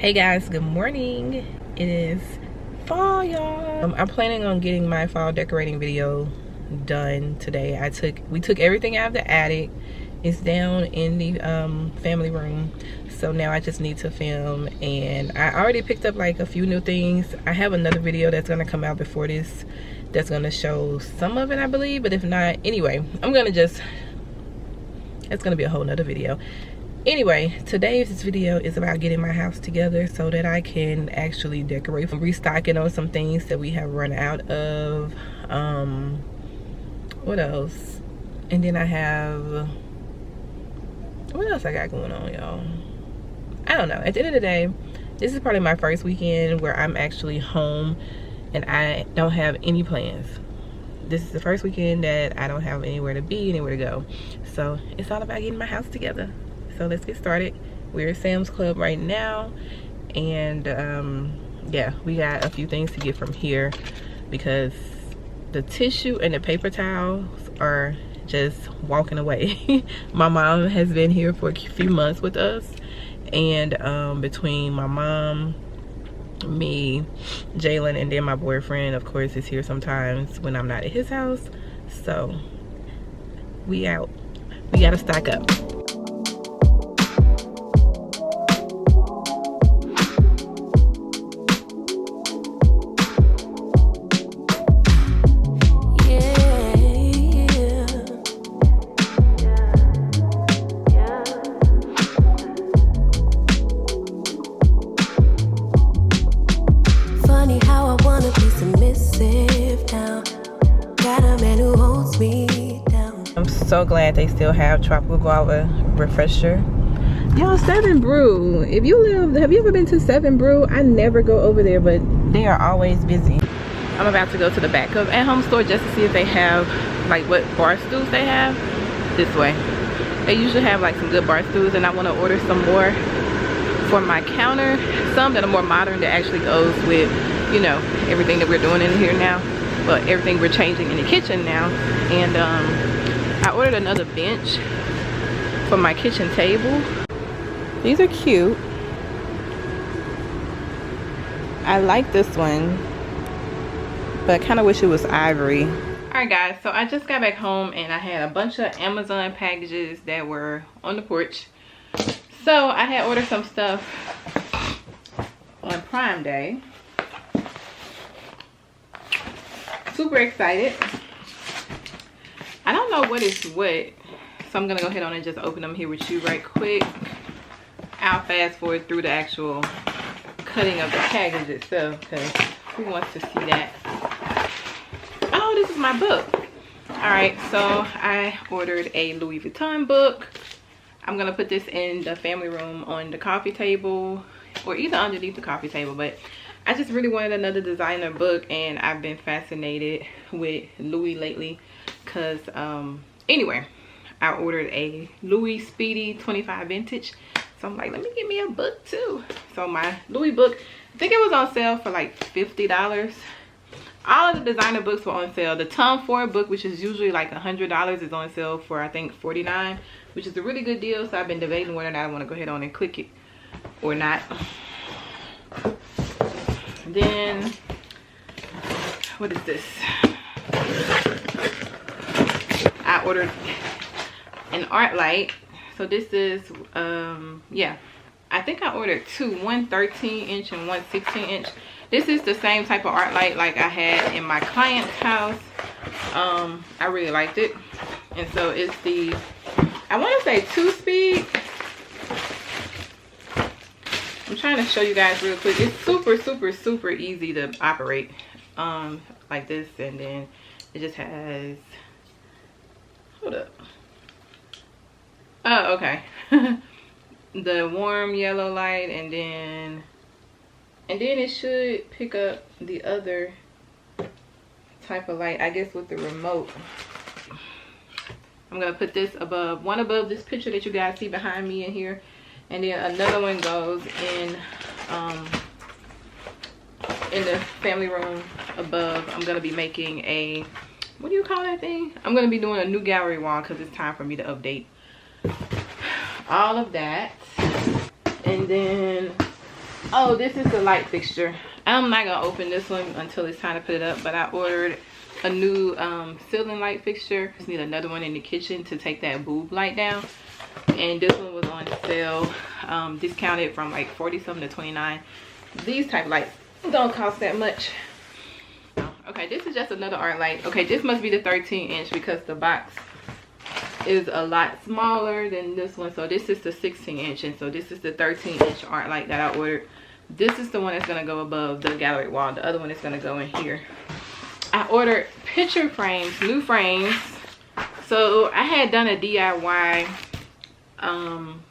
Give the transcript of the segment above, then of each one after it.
Hey guys, good morning. It is fall, y'all. I'm planning on getting my fall decorating video done today. We took everything out of the attic. It's down in the family room, so now I just need to film, and I already picked up like a few new things. I have another video that's gonna come out before this that's gonna show some of it, I believe, but if not, anyway, it's gonna be a whole nother video. Anyway, today's video is about getting my house together so that I can actually decorate. I'm restocking on some things that we have run out of. What else? And then I have, what else I got going on, y'all? I don't know. At the end of the day, this is probably my first weekend where I'm actually home and I don't have any plans. This is the first weekend that I don't have anywhere to be, anywhere to go. So it's all about getting my house together. So let's get started. We're at Sam's Club right now, and yeah, we got a few things to get from here because the tissue and the paper towels are just walking away. My mom has been here for a few months with us, and between my mom, me, Jalen, and then my boyfriend, of course, is here sometimes when I'm not at his house. So we out. We gotta stock up. So glad they still have tropical guava refresher. Y'all, 7 Brew, if you live, have you ever been to 7 Brew? I never go over there, but they are always busy. I'm about to go to the back of At Home store just to see if they have like what bar stools they have. This way, they usually have like some good bar stools, and I want to order some more for my counter, some that are more modern that actually goes with, you know, everything that we're doing in here now, but everything we're changing in the kitchen now. And I ordered another bench for my kitchen table. These are cute. I like this one, but I kind of wish it was ivory. Alright guys, so I just got back home and I had a bunch of Amazon packages that were on the porch. So I had ordered some stuff on Prime Day. Super excited. I don't know what is what, so I'm gonna go ahead on and just open them here with you right quick. I'll fast forward through the actual cutting of the package itself because who wants to see that? Oh, this is my book. Alright, so I ordered a Louis Vuitton book. I'm gonna put this in the family room on the coffee table, or either underneath the coffee table, but I just really wanted another designer book, and I've been fascinated with Louis lately. Because anyway, I ordered a Louis Speedy 25 vintage, so I'm like, let me get me a book too. So my Louis book, I think it was on sale for like $50. All of the designer books were on sale. The Tom Ford book, which is usually like $100, is on sale for I think $49, which is a really good deal. So I've been debating whether or not I want to go ahead on and click it or not. Then what is this? I ordered an art light. So this is yeah, I think I ordered two, one 13-inch and one 16-inch. This is the same type of art light like I had in my client's house. I really liked it, and so it's the, I want to say 2-speed. I'm trying to show you guys real quick. It's super easy to operate, like this, and then it just has, hold up, oh okay, the warm yellow light, and then it should pick up the other type of light, I guess, with the remote. I'm gonna put this above, one above this picture that you guys see behind me in here, and then another one goes in the family room above. I'm gonna be making a, what do you call that thing? I'm gonna be doing a new gallery wall because it's time for me to update all of that. And then Oh, this is the light fixture. I'm not gonna open this one until it's time to put it up, but I ordered a new ceiling light fixture. Just need another one in the kitchen to take that boob light down. And this one was on sale, discounted from like 40 something to 29. These type of lights don't cost that much. Okay, this is just another art light. Okay, this must be the 13-inch because the box is a lot smaller than this one. So this is the 16-inch, and so this is the 13-inch art light that I ordered. This is the one that's gonna go above the gallery wall. The other one is gonna go in here. I ordered picture frames, new frames. So I had done a DIY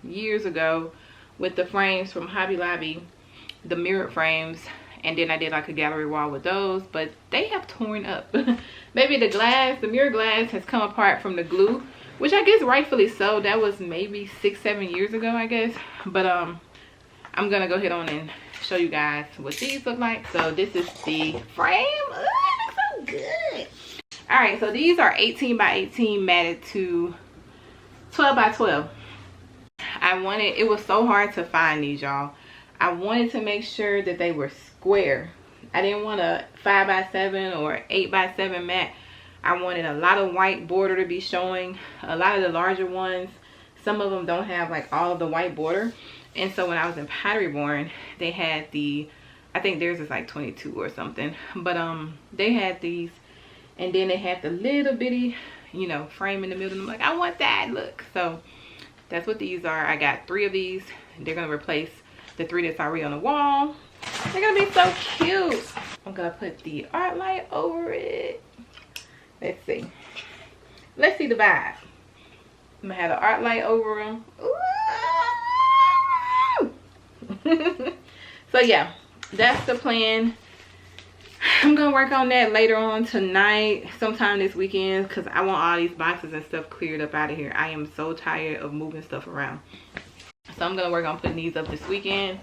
years ago with the frames from Hobby Lobby, the mirrored frames, and then I did like a gallery wall with those, but they have torn up. Maybe the mirror glass has come apart from the glue, which I guess rightfully so. That was maybe 6-7 years ago, I guess. But I'm gonna go ahead on and show you guys what these look like. So this is the frame. Ooh, it looks so good. All right, so these are 18 by 18 matted to 12 by 12. It was so hard to find these, y'all. I wanted to make sure that they were square. I didn't want a 5 by 7 or 8 by 7 mat. I wanted a lot of white border to be showing. A lot of the larger ones, some of them don't have like all of the white border. And so when I was in Pottery Barn, they had I think theirs is like 22 or something. But they had these, and then they had the little bitty, you know, frame in the middle. And I'm like, I want that look. So that's what these are. I got 3 of these. They're gonna replace the 3 that's already on the wall. They're gonna be so cute. I'm gonna put the art light over it. Let's see. Let's see the vibe. I'm gonna have the art light over them. So yeah, that's the plan. I'm gonna work on that later on tonight, sometime this weekend, because I want all these boxes and stuff cleared up out of here. I am so tired of moving stuff around. So I'm gonna work on putting these up this weekend,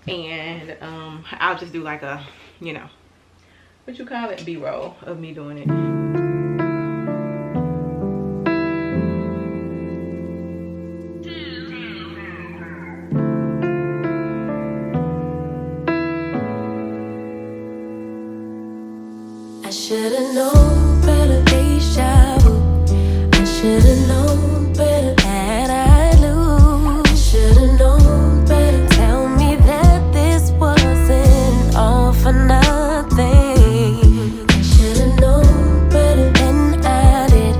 and I'll just do like a, you know, what you call it, B-roll of me doing it. Should've known better, deja vu. I should've known better, had I lose. I should've known better, tell me that this wasn't all for nothing. I should've known better than I did.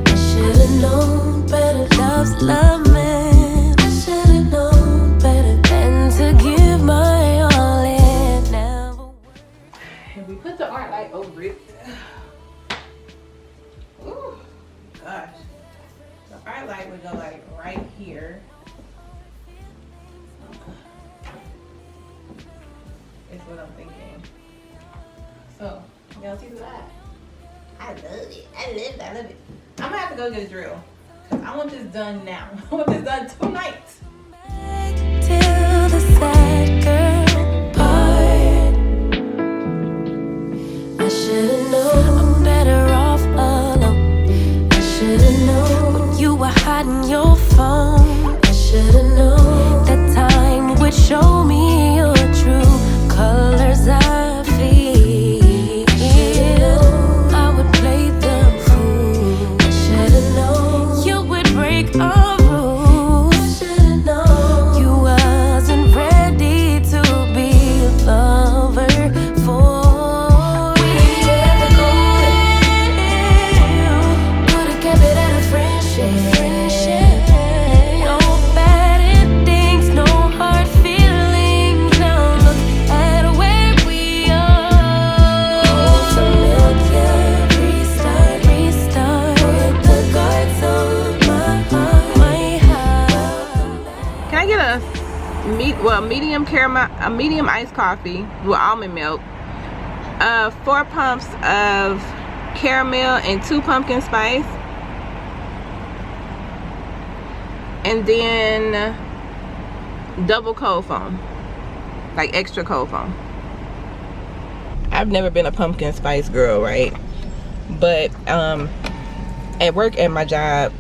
I should've known better, love's love, man. I should've known better than to give my all and never work. And we put the art light over it. Ooh, gosh. The art light would go like right here. Is what I'm thinking. So, y'all see the light? I love it. I love it. I love it. I'm gonna have to go get a drill, because I want this done now. I want this done tonight. Till the sad girl part. I should've known I'm better off alone. I should've known when you were hiding your phone. I should've known that time would show me your true colors. I feel I would play the fool. I should've known you would break all rules. I should've known you wasn't ready to be a lover for. Medium iced coffee with almond milk, 4 pumps of caramel and 2 pumpkin spice, and then double cold foam, like extra cold foam. I've never been a pumpkin spice girl, right? But at work, at my job,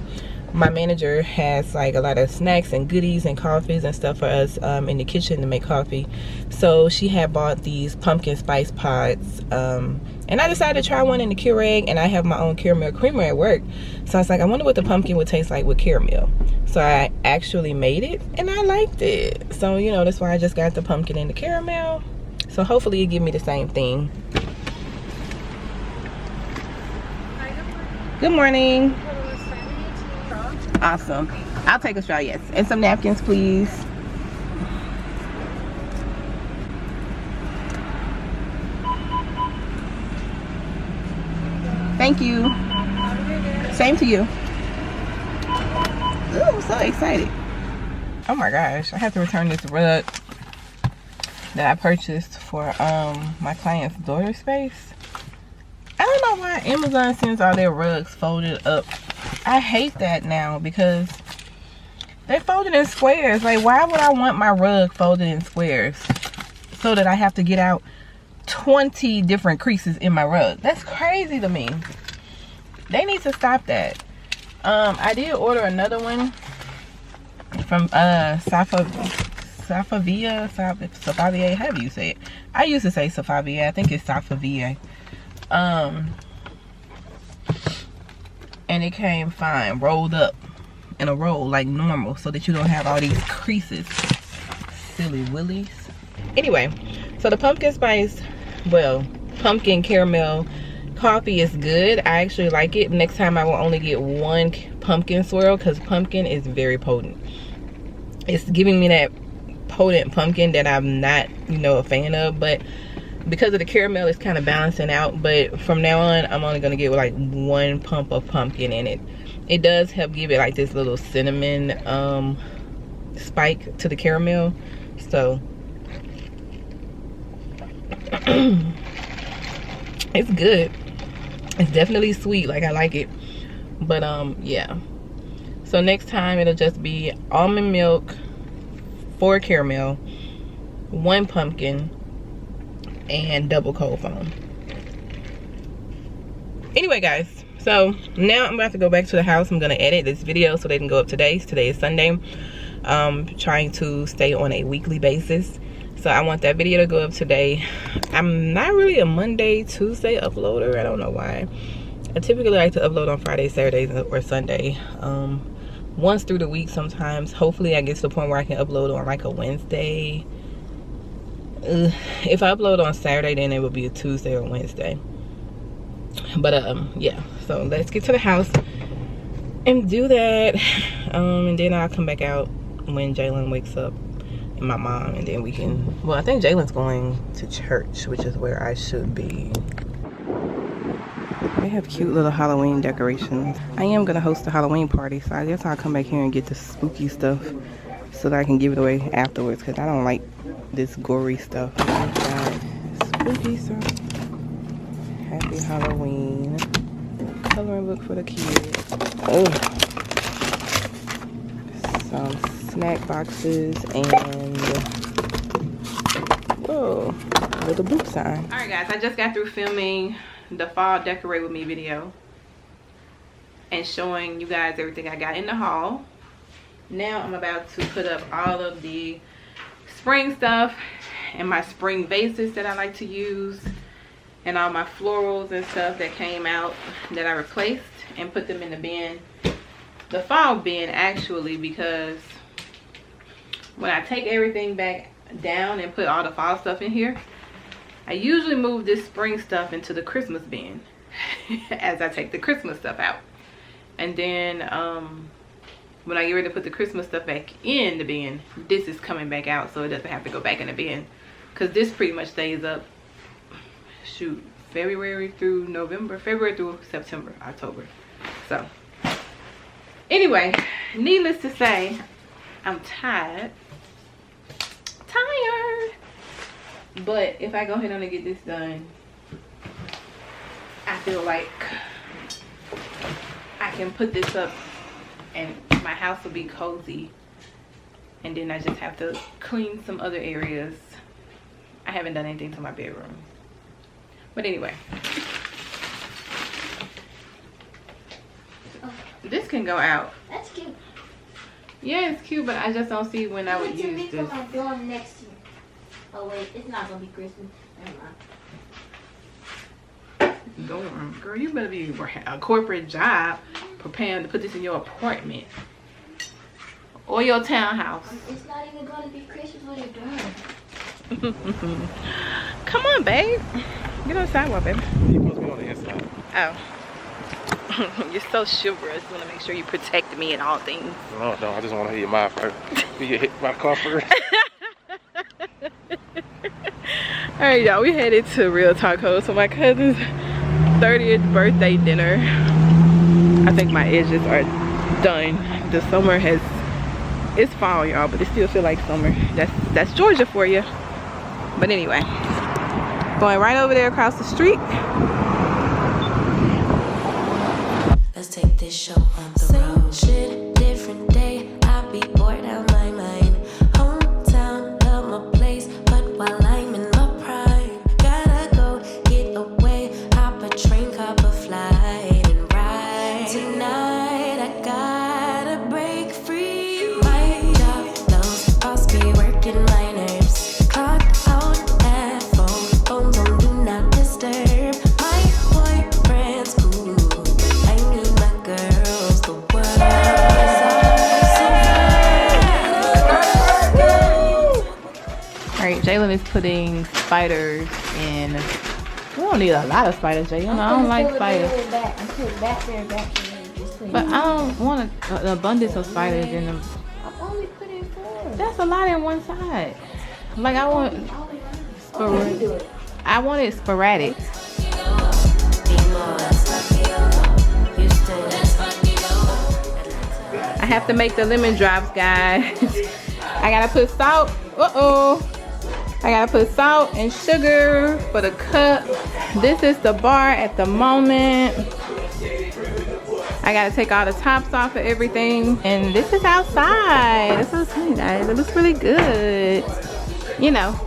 my manager has like a lot of snacks and goodies and coffees and stuff for us in the kitchen to make coffee. So she had bought these pumpkin spice pods, and I decided to try one in the Keurig, and I have my own caramel creamer at work. So I was like, I wonder what the pumpkin would taste like with caramel. So I actually made it and I liked it. So, you know, that's why I just got the pumpkin and the caramel. So hopefully it give me the same thing. Good morning. Awesome. I'll take a straw, yes. And some napkins, please. Thank you. Same to you. Ooh, I'm so excited. Oh my gosh, I have to return this rug that I purchased for my client's daughter's space. I don't know why Amazon sends all their rugs folded up. I hate that now because they folded in squares. Like, why would I want my rug folded in squares so that I have to get out 20 different creases in my rug? That's crazy to me. They need to stop that. I did order another one from Safavia, however you say it. I used to say Safavia. I think it's Safavia. And it came fine, rolled up in a roll like normal, so that you don't have all these creases. Silly willies. Anyway, so the pumpkin spice, well, pumpkin caramel coffee is good. I actually like it. Next time I will only get one pumpkin swirl because pumpkin is very potent. It's giving me that potent pumpkin that I'm not, you know, a fan of, but because of the caramel, it's kind of balancing out. But from now on, I'm only gonna get like one pump of pumpkin in it. It does help give it like this little cinnamon spike to the caramel. So it's good. It's definitely sweet, like I like it. But yeah. So next time it'll just be almond milk, 4 caramel, 1 pumpkin, and double cold foam. Anyway guys, so now I'm about to go back to the house. I'm gonna edit this video so they can go up today. Today is Sunday. Trying to stay on a weekly basis. So I want that video to go up today. I'm not really a Monday, Tuesday uploader. I don't know why. I typically like to upload on Friday, Saturdays, or Sunday. Once through the week sometimes. Hopefully I get to the point where I can upload on like a Wednesday. If I upload on Saturday, then it will be a Tuesday or Wednesday. But yeah, so let's get to the house and do that. And then I'll come back out when Jalen wakes up and my mom, and then we can, well, I think Jalen's going to church, which is where I should be. They have cute little Halloween decorations. I am gonna host a Halloween party, so I guess I'll come back here and get the spooky stuff so that I can give it away afterwards, because I don't like this gory stuff. Spooky stuff. Happy Halloween. Coloring book for the kids. Oh. Some snack boxes and whoa, little boot sign. All right guys, I just got through filming the fall decorate with me video and showing you guys everything I got in the haul. Now I'm about to put up all of the spring stuff and my spring vases that I like to use, and all my florals and stuff that came out that I replaced, and put them in the bin, the fall bin actually, because when I take everything back down and put all the fall stuff in here, I usually move this spring stuff into the Christmas bin as I take the Christmas stuff out. And then when I get ready to put the Christmas stuff back in the bin, this is coming back out, so it doesn't have to go back in the bin, because this pretty much stays up, shoot, February through November, February through September, October. So anyway, needless to say, I'm tired, but if I go ahead and get this done, I feel like I can put this up and my house will be cozy, and then I just have to clean some other areas. I haven't done anything to my bedroom, but anyway, this can go out. That's Yeah, it's cute, but I just don't see when I would use this. My dorm next year. Oh wait, it's not gonna be Christmas. Never mind. Dorm, girl, you better be working a corporate job, preparing to put this in your apartment or your townhouse. It's not even gonna be Christmas when you're dorm. Come on, babe. Get on the sidewalk, baby. You're supposed to be on the inside. Oh. You're so chivalrous. You want to make sure you protect me in all things. No, I just want to hear your mind first. You get hit by the car first. Alright, y'all, we headed to Real Tacos for my cousin's 30th birthday dinner. I think my edges are done. The summer it's fall, y'all, but it still feel like summer. That's Georgia for you. But anyway, going right over there across the street. Let's take this show on the road. Shit, different day. I be bored out my mind. Hometown, love my place, but while I'm in my prime, gotta go get away. Hop a train, cop a flight, and ride. Tonight I gotta break free. My job, those boss be working my nerves. Clock out at phone do not disturb. My boyfriend's cool. I need my girls, the world is Alright, Jalen is putting spiders in. We don't need a lot of spiders, Jalen. I don't like spiders. But I don't want an abundance of spiders in them. I'm only putting 4. That's a lot in one side. Like I want sporadic. I want it sporadic. I have to make the lemon drops, guys. I gotta put salt. I gotta put salt and sugar for the cup. This is the bar at the moment. I gotta take all the tops off of everything. And this is outside. This is, guys, it looks really good. You know,